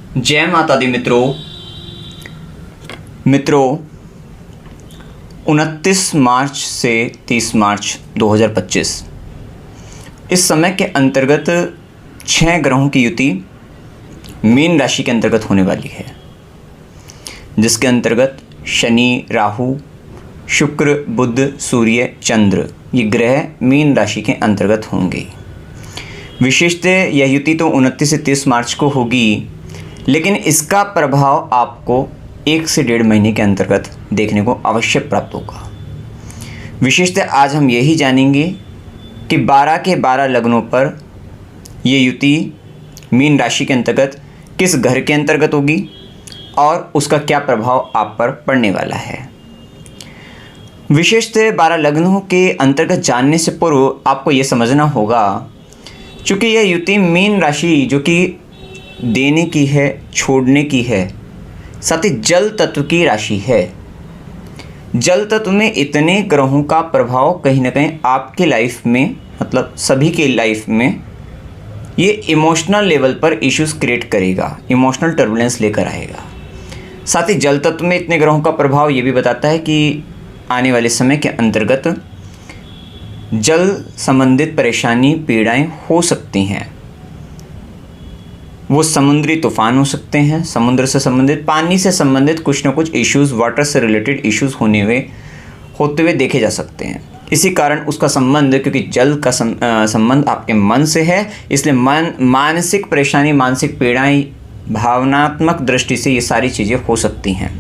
जय माता दी मित्रों 29 मार्च से 30 मार्च 2025 इस समय के अंतर्गत 6 ग्रहों की युति मीन राशि के अंतर्गत होने वाली है, जिसके अंतर्गत शनि, राहु, शुक्र, बुध, सूर्य, चंद्र ये ग्रह मीन राशि के अंतर्गत होंगे। विशेषतः यह युति तो 29 से 30 मार्च को होगी, लेकिन इसका प्रभाव आपको 1 से 1.5 महीने के अंतर्गत देखने को अवश्य प्राप्त होगा। विशेषतः आज हम यही जानेंगे कि 12 के 12 लग्नों पर ये युति मीन राशि के अंतर्गत किस घर के अंतर्गत होगी और उसका क्या प्रभाव आप पर पड़ने वाला है। विशेषतः 12 लग्नों के अंतर्गत जानने से पूर्व आपको ये समझना होगा, चूँकि यह युति मीन राशि जो कि देने की है, छोड़ने की है, साथ ही जल तत्व की राशि है। जल तत्व में इतने ग्रहों का प्रभाव कहीं ना कहीं आपके लाइफ में, मतलब सभी के लाइफ में ये इमोशनल लेवल पर इश्यूज क्रिएट करेगा, इमोशनल टर्बुलेंस लेकर आएगा। साथ ही जल तत्व में इतने ग्रहों का प्रभाव ये भी बताता है कि आने वाले समय के अंतर्गत जल संबंधित परेशानी, पीड़ाएं हो सकती हैं। वो समुद्री तूफान हो सकते हैं, समुद्र से संबंधित, पानी से संबंधित कुछ ना कुछ इश्यूज़, वाटर से रिलेटेड इश्यूज़ होते हुए देखे जा सकते हैं। इसी कारण उसका संबंध, क्योंकि जल का संबंध आपके मन से है, इसलिए मानसिक परेशानी, मानसिक पीड़ाएं, भावनात्मक दृष्टि से ये सारी चीज़ें हो सकती हैं।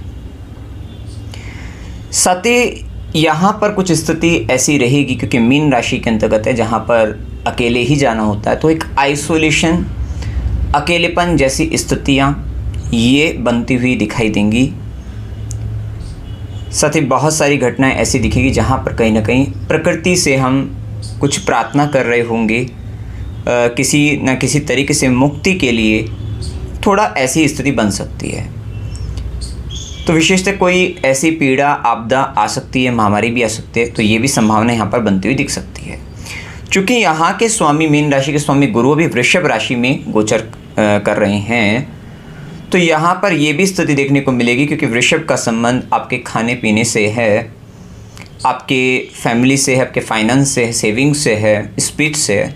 साथ ही यहाँ पर कुछ स्थिति ऐसी रहेगी, क्योंकि मीन राशि के अंतर्गत है जहाँ पर अकेले ही जाना होता है, तो एक आइसोलेशन, अकेलेपन जैसी स्थितियाँ ये बनती हुई दिखाई देंगी। साथ ही बहुत सारी घटनाएं ऐसी दिखेगी जहाँ पर कहीं ना कहीं प्रकृति से हम कुछ प्रार्थना कर रहे होंगे, किसी न किसी तरीके से मुक्ति के लिए, थोड़ा ऐसी स्थिति बन सकती है। तो विशेषतः कोई ऐसी पीड़ा, आपदा आ सकती है, महामारी भी आ सकती है, तो ये भी संभावना यहाँ पर बनती हुई दिख सकती है। चूँकि यहाँ के स्वामी, मीन राशि के स्वामी गुरु भी वृषभ राशि में गोचर कर रहे हैं, तो यहाँ पर ये भी स्थिति देखने को मिलेगी, क्योंकि वृषभ का संबंध आपके खाने पीने से है, आपके फैमिली से है, आपके फाइनेंस से है, सेविंग से है, स्पीच से है।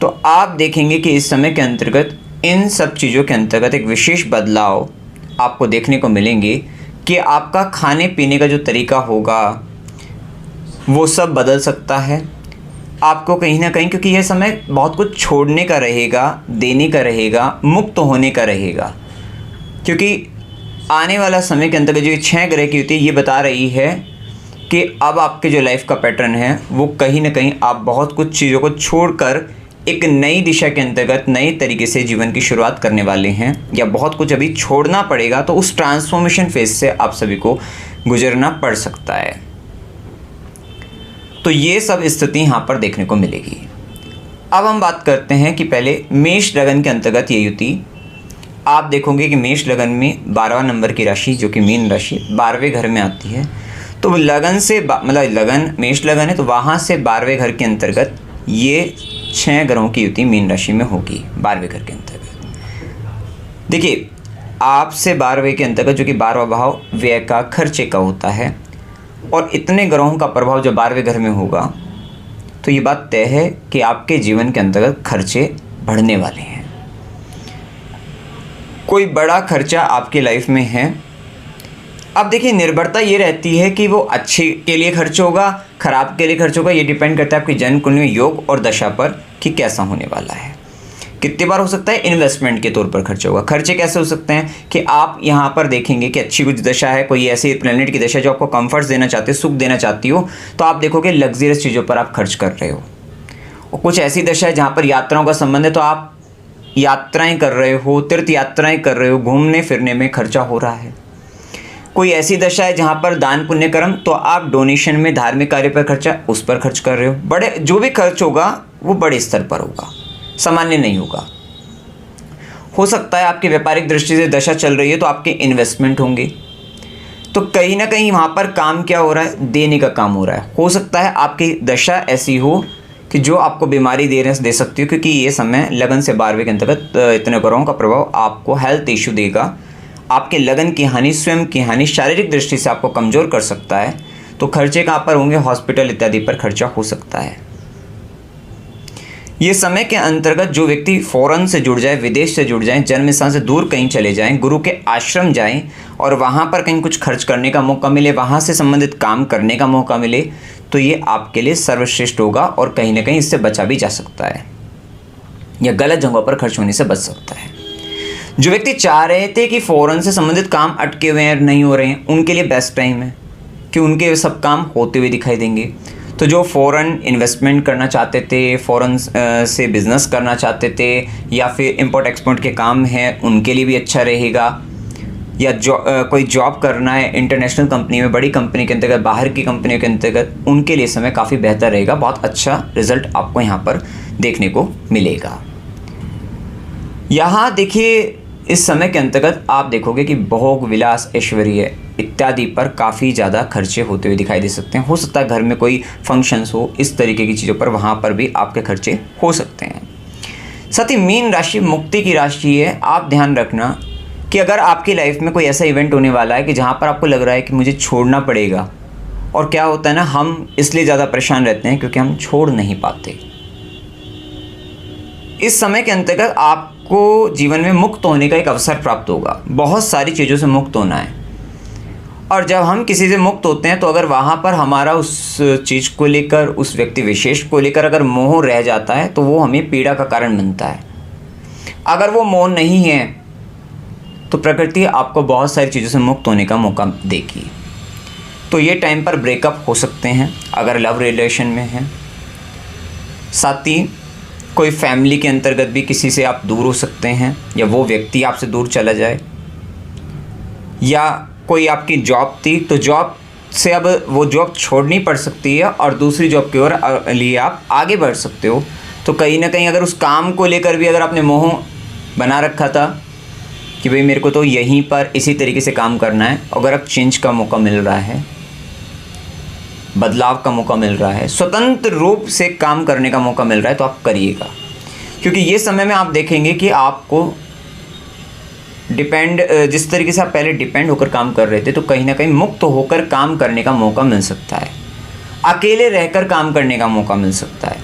तो आप देखेंगे कि इस समय के अंतर्गत इन सब चीज़ों के अंतर्गत एक विशेष बदलाव आपको देखने को मिलेंगे कि आपका खाने पीने का जो तरीका होगा वो सब बदल सकता है। आपको कहीं ना कहीं, क्योंकि यह समय बहुत कुछ छोड़ने का रहेगा, देने का रहेगा, मुक्त होने का रहेगा, क्योंकि आने वाला समय के अंतर्गत जो 6 ग्रह की युति ये बता रही है कि अब आपके जो लाइफ का पैटर्न है वो कहीं ना कहीं आप बहुत कुछ चीज़ों को छोड़कर एक नई दिशा के अंतर्गत नए तरीके से जीवन की शुरुआत करने वाले हैं, या बहुत कुछ अभी छोड़ना पड़ेगा। तो उस ट्रांसफॉर्मेशन फेज से आप सभी को गुजरना पड़ सकता है। तो ये सब स्थिति यहाँ पर देखने को मिलेगी। अब हम बात करते हैं कि पहले मेष लगन के अंतर्गत ये युति आप देखोगे कि मेष लगन में 12वां नंबर की राशि जो कि मीन राशि 12वें घर में आती है। तो लगन से मतलब लगन मेष लगन है, तो वहाँ से 12वें घर के अंतर्गत ये 6 ग्रहों की युति मीन राशि में होगी 12वें घर के अंतर्गत। देखिए, आपसे 12वें के अंतर्गत जो कि 12वां भाव व्यय का, खर्चे का होता है, और इतने ग्रहों का प्रभाव जो 12वें घर में होगा, तो ये बात तय है कि आपके जीवन के अंतर्गत खर्चे बढ़ने वाले हैं। कोई बड़ा खर्चा आपके लाइफ में है। अब देखिए, निर्भरता ये रहती है कि वो अच्छे के लिए खर्च होगा, खराब के लिए खर्च होगा। ये डिपेंड करता है आपकी जन्म कुंडली में योग और दशा पर कि कैसा होने वाला है। कितनी बार हो सकता है इन्वेस्टमेंट के तौर पर खर्च होगा। खर्चे कैसे हो सकते हैं कि आप यहाँ पर देखेंगे कि अच्छी कुछ दशा है, कोई ऐसी प्लेनेट की दशा जो आपको कंफर्ट्स देना चाहती है, सुख देना चाहती हो, तो आप देखोगे लग्जरियस चीज़ों पर आप खर्च कर रहे हो। और कुछ ऐसी दशा है जहाँ पर यात्राओं का संबंध है, तो आप यात्राएँ कर रहे हो, तीर्थ यात्राएँ कर रहे हो, घूमने फिरने में खर्चा हो रहा है। कोई ऐसी दशा है जहाँ पर दान पुण्य कर्म, तो आप डोनेशन में, धार्मिक कार्य पर खर्चा, उस पर खर्च कर रहे हो। बड़े जो भी खर्च होगा वो बड़े स्तर पर होगा, सामान्य नहीं होगा। हो सकता है आपकी व्यापारिक दृष्टि से दशा चल रही है तो आपके इन्वेस्टमेंट होंगे, तो कहीं ना कहीं वहाँ पर काम क्या हो रहा है, देने का काम हो रहा है। हो सकता है आपकी दशा ऐसी हो कि जो आपको बीमारी दे सकती है, क्योंकि ये समय लगन से 12वें के अंतर्गत इतने ग्रहों का प्रभाव आपको हेल्थ इशू देगा। आपके लगन की हानि, स्वयं की हानि, शारीरिक दृष्टि से आपको कमज़ोर कर सकता है। तो खर्चे कहाँ पर होंगे? हॉस्पिटल इत्यादि पर खर्चा हो सकता है। ये समय के अंतर्गत जो व्यक्ति फ़ॉरेन से जुड़ जाए, विदेश से जुड़ जाएं, जन्म स्थान से दूर कहीं चले जाएं, गुरु के आश्रम जाएं और वहाँ पर कहीं कुछ खर्च करने का मौका मिले, वहाँ से संबंधित काम करने का मौका मिले, तो ये आपके लिए सर्वश्रेष्ठ होगा और कहीं ना कहीं इससे बचा भी जा सकता है या गलत जगहों पर खर्च होने से बच सकता है। जो व्यक्ति चाह रहे थे कि फ़ॉरेन से संबंधित काम अटके हुए हैं, नहीं हो रहे हैं, उनके लिए बेस्ट टाइम है कि उनके सब काम होते हुए दिखाई देंगे। तो जो फ़ॉरेन इन्वेस्टमेंट करना चाहते थे, फ़ॉरेन से बिज़नेस करना चाहते थे या फिर इंपोर्ट एक्सपोर्ट के काम हैं, उनके लिए भी अच्छा रहेगा। या कोई जॉब करना है इंटरनेशनल कंपनी में, बड़ी कंपनी के अंतर्गत, बाहर की कंपनियों के अंतर्गत, उनके लिए समय काफ़ी बेहतर रहेगा। बहुत अच्छा रिजल्ट आपको यहाँ पर देखने को मिलेगा। यहाँ देखिए, इस समय के अंतर्गत आप देखोगे कि भोग विलास, ऐश्वर्य इत्यादि पर काफ़ी ज़्यादा खर्चे होते हुए दिखाई दे सकते हैं। हो सकता है घर में कोई फंक्शंस हो, इस तरीके की चीज़ों पर, वहाँ पर भी आपके खर्चे हो सकते हैं। साथ ही मीन राशि मुक्ति की राशि है। आप ध्यान रखना कि अगर आपकी लाइफ में कोई ऐसा इवेंट होने वाला है कि जहाँ पर आपको लग रहा है कि मुझे छोड़ना पड़ेगा, और क्या होता है ना, हम इसलिए ज़्यादा परेशान रहते हैं क्योंकि हम छोड़ नहीं पाते। इस समय के अंतर्गत आपको जीवन में मुक्त होने का एक अवसर प्राप्त होगा। बहुत सारी चीज़ों से मुक्त होना है, और जब हम किसी से मुक्त होते हैं तो अगर वहाँ पर हमारा उस चीज़ को लेकर, उस व्यक्ति विशेष को लेकर अगर मोह रह जाता है तो वो हमें पीड़ा का कारण बनता है। अगर वो मोह नहीं है तो प्रकृति आपको बहुत सारी चीज़ों से मुक्त होने का मौका देगी। तो ये टाइम पर ब्रेकअप हो सकते हैं अगर लव रिलेशन में हैं। साथ ही कोई फैमिली के अंतर्गत भी किसी से आप दूर हो सकते हैं, या वो व्यक्ति आपसे दूर चला जाए, या कोई आपकी जॉब थी तो जॉब से अब वो जॉब छोड़नी पड़ सकती है और दूसरी जॉब की ओर लिए आप आगे बढ़ सकते हो। तो कहीं ना कहीं अगर उस काम को लेकर भी अगर आपने मोह बना रखा था कि भाई मेरे को तो यहीं पर इसी तरीके से काम करना है, अगर अब चेंज का मौका मिल रहा है, बदलाव का मौका मिल रहा है, स्वतंत्र रूप से काम करने का मौका मिल रहा है, तो आप करिएगा। क्योंकि ये समय में आप देखेंगे कि आपको जिस तरीके से आप पहले डिपेंड होकर काम कर रहे थे, तो कहीं ना कहीं मुक्त होकर काम करने का मौका मिल सकता है। अकेले रहकर काम करने का मौका मिल सकता है।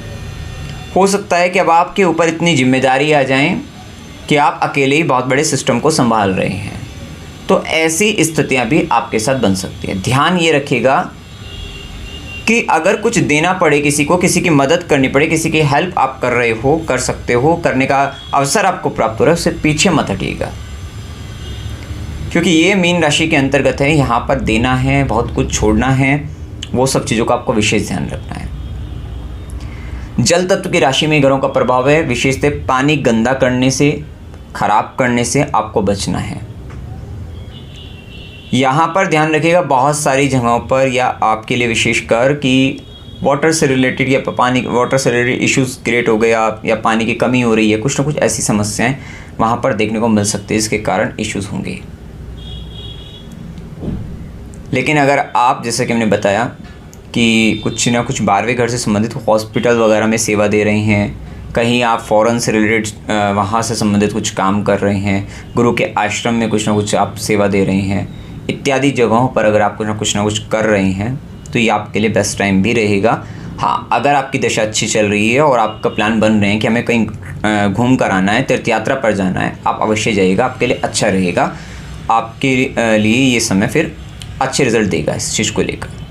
हो सकता है कि अब आपके ऊपर इतनी जिम्मेदारी आ जाएं कि आप अकेले ही बहुत बड़े सिस्टम को संभाल रहे हैं। तो ऐसी स्थितियां भी आपके साथ बन सकती हैं। ध्यान ये रखिएगा कि अगर कुछ देना पड़े किसी को, किसी की मदद करनी पड़े, किसी की हेल्प आप कर रहे हो, कर सकते हो, करने का अवसर आपको प्राप्त हो रहा है, उससे पीछे मत हटिएगा। क्योंकि ये मीन राशि के अंतर्गत है। यहाँ पर देना है, बहुत कुछ छोड़ना है, वो सब चीज़ों का आपको विशेष ध्यान रखना है। जल तत्व की राशि में ग्रहों का प्रभाव है। विशेषतः पानी गंदा करने से, खराब करने से आपको बचना है। यहाँ पर ध्यान रखिएगा बहुत सारी जगहों पर, या आपके लिए विशेषकर कि वाटर से रिलेटेड या वाटर से रिलेटेड इश्यूज़ क्रिएट हो गए आप, या पानी की कमी हो रही है, कुछ ना कुछ ऐसी समस्याएं वहाँ पर देखने को मिल सकती है, इसके कारण इश्यूज़ होंगे। लेकिन अगर आप, जैसे कि हमने बताया कि कुछ ना कुछ 12वें घर से संबंधित हॉस्पिटल वगैरह में सेवा दे रहे हैं, कहीं आप फ़ॉरेन से रिलेटेड वहाँ से संबंधित कुछ काम कर रहे हैं, गुरु के आश्रम में कुछ ना कुछ आप सेवा दे रहे हैं, इत्यादि जगहों पर अगर आप कुछ ना कुछ कर रहे हैं, तो ये आपके लिए बेस्ट टाइम भी रहेगा। हाँ, अगर आपकी दशा अच्छी चल रही है और आपका प्लान बन रहे हैं कि हमें कहीं घूम कर आना है, तीर्थ यात्रा पर जाना है, आप अवश्य जाइएगा, आपके लिए अच्छा रहेगा। आपके लिए ये समय फिर अच्छे रिजल्ट देगा इस चीज़ को लेकर।